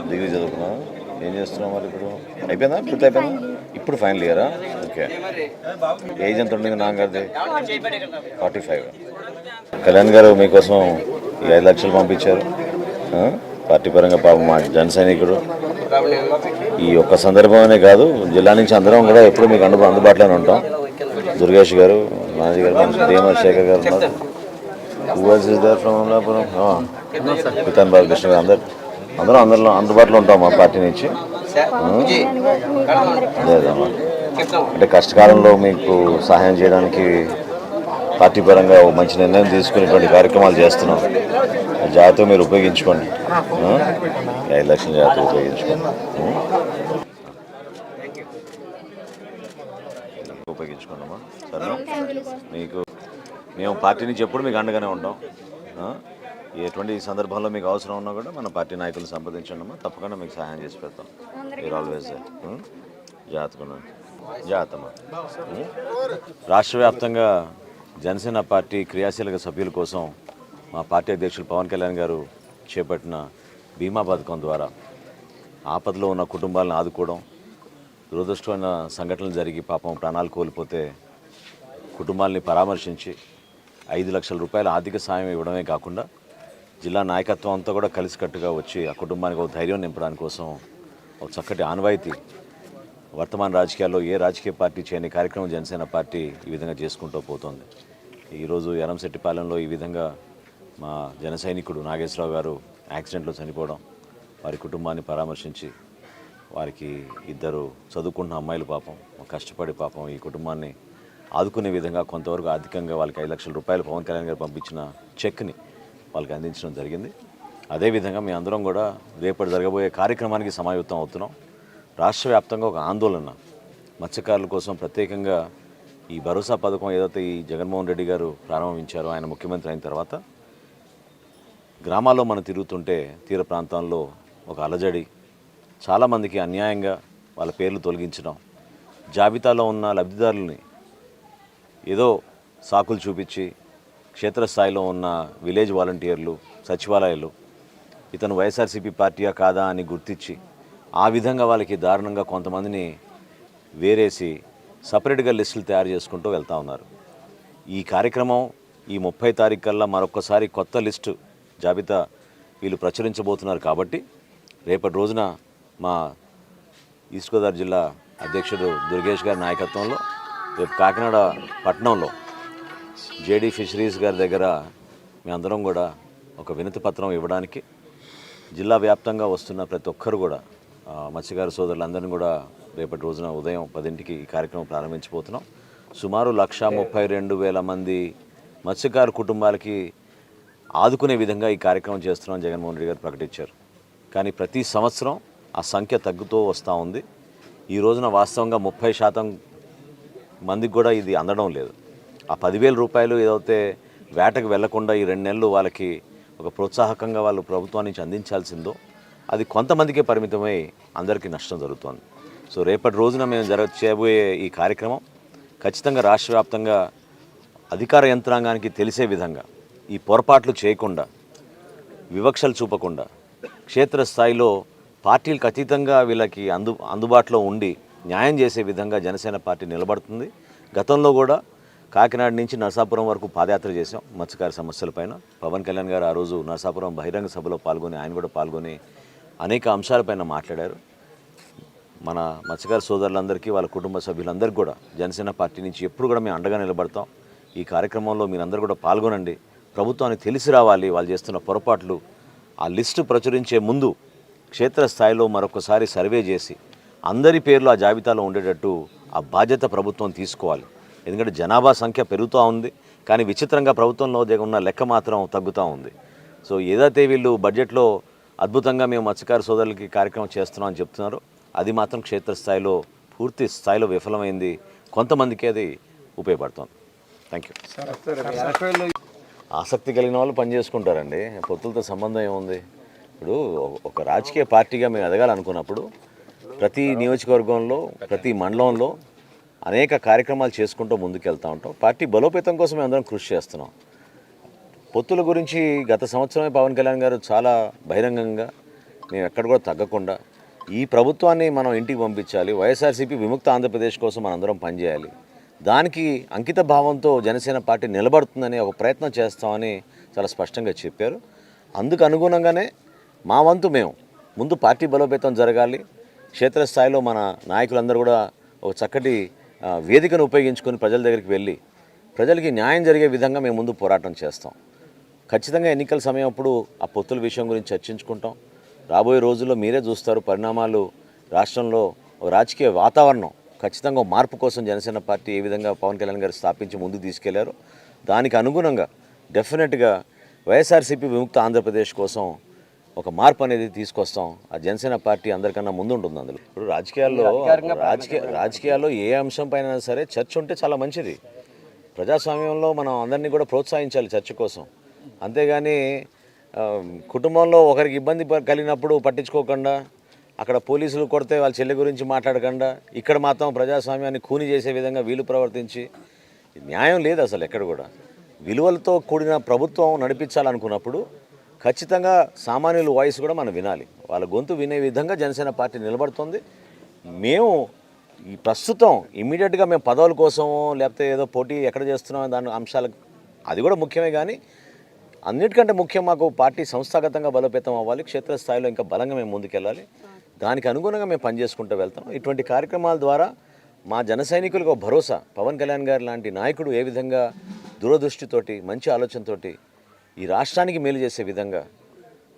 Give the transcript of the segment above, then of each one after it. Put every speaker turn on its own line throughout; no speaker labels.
Degree చదువుకున్నావు. ఏం చేస్తున్నావు మరి ఇప్పుడు? అయిపోయిందా? పూర్తి అయిపోయిందా? ఇప్పుడు ఫైనల్ ఇయరా? ఓకే. ఏజ్ ఎంత ఉండింది నాన్నగారిది? 45. కళ్యాణ్ గారు మీకోసం ఈ 5 లక్షలు పంపించారు. పార్టీ పరంగా పాపం మా జన సైనికుడు. ఈ ఒక్క సందర్భమనే కాదు, జిల్లా నుంచి అందరం కూడా ఎప్పుడు మీకు అందుబాటులోనే ఉంటాం. దుర్గేష్ గారు, మాజీ గారు, డిఎంఆర్ శేఖర్ గారు ఉన్నారు. అమలాపురం పితాన్ బాలకృష్ణ గారు, అందరూ అందుబాటులో ఉంటాం మా పార్టీ నుంచి. అదేదమ్మా, అంటే కష్టకాలంలో మీకు సహాయం చేయడానికి పార్టీ పరంగా మంచి నిర్ణయం తీసుకునేటువంటి కార్యక్రమాలు చేస్తున్నాం. జాగ్రత్తగా మీరు ఉపయోగించుకోండి. 5 లక్షల జాగ్రత్తగా ఉపయోగించుకోండి. ఉపయోగించుకోండమ్మా. సరేనా? మీకు మేము పార్టీ నుంచి ఎప్పుడు మీకు అండగానే ఉంటాం. ఎటువంటి సందర్భంలో మీకు అవసరం ఉన్నా కూడా మన పార్టీ నాయకులను సంప్రదించండి అమ్మా. తప్పకుండా మీకు సహాయం చేసి పెడతాం. మీరు ఆల్వేస్ జాగ్రత్తమ్మా. రాష్ట్ర వ్యాప్తంగా జనసేన పార్టీ క్రియాశీలక సభ్యుల కోసం మా పార్టీ అధ్యక్షులు పవన్ కళ్యాణ్ గారు చేపట్టిన బీమా పథకం ద్వారా ఆపదలో ఉన్న కుటుంబాలను ఆదుకోవడం, దురదృష్టమైన సంఘటనలు జరిగి పాపం ప్రాణాలు కోల్పోతే కుటుంబాలని పరామర్శించి 5 లక్షల రూపాయల ఆర్థిక సాయం ఇవ్వడమే కాకుండా జిల్లా నాయకత్వం అంతా కూడా కలిసికట్టుగా వచ్చి ఆ కుటుంబానికి ఒక ధైర్యం నింపడానికి కోసం ఒక చక్కటి ఆనవాయితీ వర్తమాన రాజకీయాల్లో ఏ రాజకీయ పార్టీ చేయని కార్యక్రమం జనసేన పార్టీ ఈ విధంగా చేసుకుంటూ పోతుంది. ఈరోజు ఎరంశెట్టిపాలెంలో ఈ విధంగా మా జన సైనికుడు నాగేశ్వరరావు గారు యాక్సిడెంట్లో చనిపోవడం, వారి కుటుంబాన్ని పరామర్శించి వారికి 2 చదువుకుంటున్న అమ్మాయిలు పాపం కష్టపడి పాపం ఈ కుటుంబాన్ని ఆదుకునే విధంగా కొంతవరకు ఆర్థికంగా వాళ్ళకి 5 లక్షల రూపాయలు పవన్ కళ్యాణ్ గారు పంపించిన చెక్ని వాళ్ళకి అందించడం జరిగింది. అదేవిధంగా మీ అందరం కూడా రేపటి జరగబోయే కార్యక్రమానికి సమాయుత్తం అవుతున్నాం. రాష్ట్ర వ్యాప్తంగా ఒక ఆందోళన మత్స్యకారుల కోసం ప్రత్యేకంగా ఈ భరోసా పథకం ఏదైతే ఈ జగన్మోహన్ రెడ్డి గారు ప్రారంభించారో ఆయన ముఖ్యమంత్రి అయిన తర్వాత గ్రామాల్లో మనం తిరుగుతుంటే తీర ప్రాంతాల్లో ఒక అలజడి, చాలామందికి అన్యాయంగా వాళ్ళ పేర్లు తొలగించడం, జాబితాలో ఉన్న లబ్ధిదారులని ఏదో సాకులు చూపించి క్షేత్రస్థాయిలో ఉన్న విలేజ్ వాలంటీర్లు, సచివాలయాలు ఇతను వైఎస్ఆర్సీపీ పార్టీయా కాదా అని గుర్తించి ఆ విధంగా వాళ్ళకి దారుణంగా కొంతమందిని వేరేసి సపరేట్గా లిస్టులు తయారు చేసుకుంటూ వెళ్తూ ఉన్నారు. ఈ కార్యక్రమం ఈ 30 తారీఖు కల్లా మరొకసారి కొత్త లిస్టు జాబితా వీళ్ళు ప్రచురించబోతున్నారు. కాబట్టి రేపటి రోజున మా ఈస్ట్ గోదావరి జిల్లా అధ్యక్షుడు దుర్గేష్ గారి నాయకత్వంలో రేపు కాకినాడ పట్టణంలో జేడీ ఫిషరీస్ గారి దగ్గర మేమందరం కూడా ఒక వినతి పత్రం ఇవ్వడానికి జిల్లా వ్యాప్తంగా వస్తున్న ప్రతి ఒక్కరు కూడా మత్స్యకారు సోదరులందరినీ కూడా రేపటి రోజున ఉదయం 10ంటికి ఈ కార్యక్రమం ప్రారంభించబోతున్నాం. సుమారు 1,32,000 మంది మత్స్యకారు కుటుంబాలకి ఆదుకునే విధంగా ఈ కార్యక్రమం చేస్తున్నాం జగన్మోహన్ రెడ్డి గారు ప్రకటించారు. కానీ ప్రతి సంవత్సరం ఆ సంఖ్య తగ్గుతూ వస్తూ ఉంది. ఈ రోజున వాస్తవంగా 30% మందికి కూడా ఇది అందడం లేదు. ఆ 10,000 రూపాయలు ఏదైతే వేటకు వెళ్లకుండా ఈ 2 నెలలు వాళ్ళకి ఒక ప్రోత్సాహకంగా వాళ్ళు ప్రభుత్వం నుంచి అందించాల్సిందో అది కొంతమందికే పరిమితమై అందరికీ నష్టం జరుగుతోంది. సో రేపటి రోజున మేము చేయబోయే ఈ కార్యక్రమం ఖచ్చితంగా రాష్ట్ర వ్యాప్తంగా అధికార యంత్రాంగానికి తెలిసే విధంగా ఈ పొరపాట్లు చేయకుండా, వివక్షలు చూపకుండా క్షేత్రస్థాయిలో పార్టీలకు అతీతంగా వీళ్ళకి అందుబాటులో ఉండి న్యాయం చేసే విధంగా జనసేన పార్టీ నిలబడుతుంది. గతంలో కూడా కాకినాడ నుంచి నరసాపురం వరకు పాదయాత్ర చేసాం మత్స్యకార సమస్యలపైన. పవన్ కళ్యాణ్ గారు ఆ రోజు నరసాపురం బహిరంగ సభలో పాల్గొని ఆయన కూడా పాల్గొని అనేక అంశాలపైన మాట్లాడారు. మన మత్స్యకార సోదరులందరికీ వాళ్ళ కుటుంబ సభ్యులందరికీ కూడా జనసేన పార్టీ నుంచి ఎప్పుడు కూడా మేము అండగా నిలబడతాం. ఈ కార్యక్రమంలో మీరందరూ కూడా పాల్గొనండి. ప్రభుత్వానికి తెలిసి రావాలి వాళ్ళు చేస్తున్న పొరపాట్లు. ఆ లిస్టు ప్రచురించే ముందు క్షేత్రస్థాయిలో మరొకసారి సర్వే చేసి అందరి పేర్లు ఆ జాబితాలో ఉండేటట్టు ఆ బాధ్యత ప్రభుత్వం తీసుకోవాలి. ఎందుకంటే జనాభా సంఖ్య పెరుగుతూ ఉంది, కానీ విచిత్రంగా ప్రభుత్వంలో ఉన్న లెక్క మాత్రం తగ్గుతూ ఉంది. సో ఏదైతే వీళ్ళు బడ్జెట్లో అద్భుతంగా మేము మత్స్యకార సోదరులకి కార్యక్రమం చేస్తున్నాం అని చెప్తున్నారు, అది మాత్రం క్షేత్రస్థాయిలో పూర్తి స్థాయిలో విఫలమైంది. కొంతమందికి అది ఉపయోగపడుతుంది. Thank you. ఆసక్తి కలిగిన వాళ్ళు పనిచేసుకుంటారండి. పొత్తులతో సంబంధం ఏముంది? ఇప్పుడు ఒక రాజకీయ పార్టీగా మేము ఎదగాలనుకున్నప్పుడు ప్రతి నియోజకవర్గంలో, ప్రతి మండలంలో అనేక కార్యక్రమాలు చేసుకుంటూ ముందుకెళ్తూ ఉంటాం. పార్టీ బలోపేతం కోసం మేము అందరం కృషి చేస్తున్నాం. పొత్తుల గురించి గత సంవత్సరమే పవన్ కళ్యాణ్ గారు చాలా బహిరంగంగా మేము ఎక్కడ కూడా తగ్గకుండా ఈ ప్రభుత్వాన్ని మనం ఇంటికి పంపించాలి, వైఎస్ఆర్సీపీ విముక్త ఆంధ్రప్రదేశ్ కోసం మనందరం పనిచేయాలి, దానికి అంకిత భావంతో జనసేన పార్టీ నిలబడుతుందని ఒక ప్రయత్నం చేస్తామని చాలా స్పష్టంగా చెప్పారు. అందుకు అనుగుణంగానే మా వంతు మేము ముందు పార్టీ బలోపేతం జరగాలి, క్షేత్రస్థాయిలో మన నాయకులందరూ కూడా ఒక చక్కటి వేదికను ఉపయోగించుకొని ప్రజల దగ్గరికి వెళ్ళి ప్రజలకి న్యాయం జరిగే విధంగా మేము ముందు పోరాటం చేస్తాం. ఖచ్చితంగా ఎన్నికల సమయం అప్పుడు ఆ పొత్తుల విషయం గురించి చర్చించుకుంటాం. రాబోయే రోజుల్లో మీరే చూస్తారు పరిణామాలు. రాష్ట్రంలో రాజకీయ వాతావరణం ఖచ్చితంగా మార్పు కోసం జనసేన పార్టీ ఏ విధంగా పవన్ కళ్యాణ్ గారు స్థాపించి ముందుకు తీసుకెళ్లారో దానికి అనుగుణంగా డెఫినెట్గా వైఎస్ఆర్సీపీ విముక్త ఆంధ్రప్రదేశ్ కోసం ఒక మార్పు అనేది తీసుకొస్తాం. ఆ జనసేన పార్టీ అందరికన్నా ముందు ఉంటుంది. అందులో ఇప్పుడు రాజకీయాల్లో ఏ అంశం పైన సరే చర్చ ఉంటే చాలా మంచిది. ప్రజాస్వామ్యంలో మనం అందరినీ కూడా ప్రోత్సహించాలి చర్చ కోసం. అంతేగాని కుటుంబంలో ఒకరికి ఇబ్బంది కలిగినప్పుడు పట్టించుకోకుండా, అక్కడ పోలీసులు కొడితే వాళ్ళ చెల్లి గురించి మాట్లాడకుండా, ఇక్కడ మాత్రం ప్రజాస్వామ్యాన్ని ఖూని చేసే విధంగా వీళ్ళు ప్రవర్తించి న్యాయం లేదు అసలు ఎక్కడ కూడా. విలువలతో కూడిన ప్రభుత్వం నడిపించాలనుకున్నప్పుడు ఖచ్చితంగా సామాన్యుల వాయిస్ కూడా మనం వినాలి. వాళ్ళ గొంతు వినే విధంగా జనసేన పార్టీ నిలబడుతుంది. మేము ఈ ప్రస్తుతం ఇమ్మీడియట్గా మేము పదవుల కోసమో లేకపోతే ఏదో పోటీ ఎక్కడ చేస్తున్నామో దాని అంశాలకు అది కూడా ముఖ్యమే, కానీ అన్నిటికంటే ముఖ్యం మాకు పార్టీ సంస్థాగతంగా బలోపేతం అవ్వాలి, క్షేత్రస్థాయిలో ఇంకా బలంగా మేము ముందుకెళ్ళాలి. దానికి అనుగుణంగా మేము పనిచేసుకుంటూ వెళ్తాం. ఇటువంటి కార్యక్రమాల ద్వారా మా జన సైనికులకు భరోసా, పవన్ కళ్యాణ్ గారు లాంటి నాయకుడు ఏ విధంగా దూరదృష్టితోటి మంచి ఆలోచనతోటి ఈ రాష్ట్రానికి మేలు చేసే విధంగా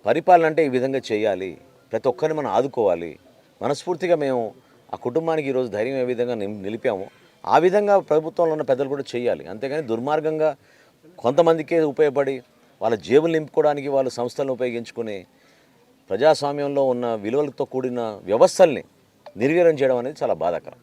పరిపాలన అంటే ఈ విధంగా చేయాలి, ప్రతి ఒక్కరిని మనం ఆదుకోవాలి, మనస్ఫూర్తిగా మేము ఆ కుటుంబానికి ఈరోజు ధైర్యం ఏ విధంగా నిలిపామో ఆ విధంగా ప్రభుత్వంలో ఉన్న పెద్దలు కూడా చేయాలి. అంతేగాని దుర్మార్గంగా కొంతమందికే ఉపయోగపడి వాళ్ళ జేబులు నింపుకోవడానికి వాళ్ళు సంస్థలను ఉపయోగించుకుని ప్రజాస్వామ్యంలో ఉన్న విలువలతో కూడిన వ్యవస్థల్ని నిర్వీర్యం చేయడం అనేది చాలా బాధాకరం.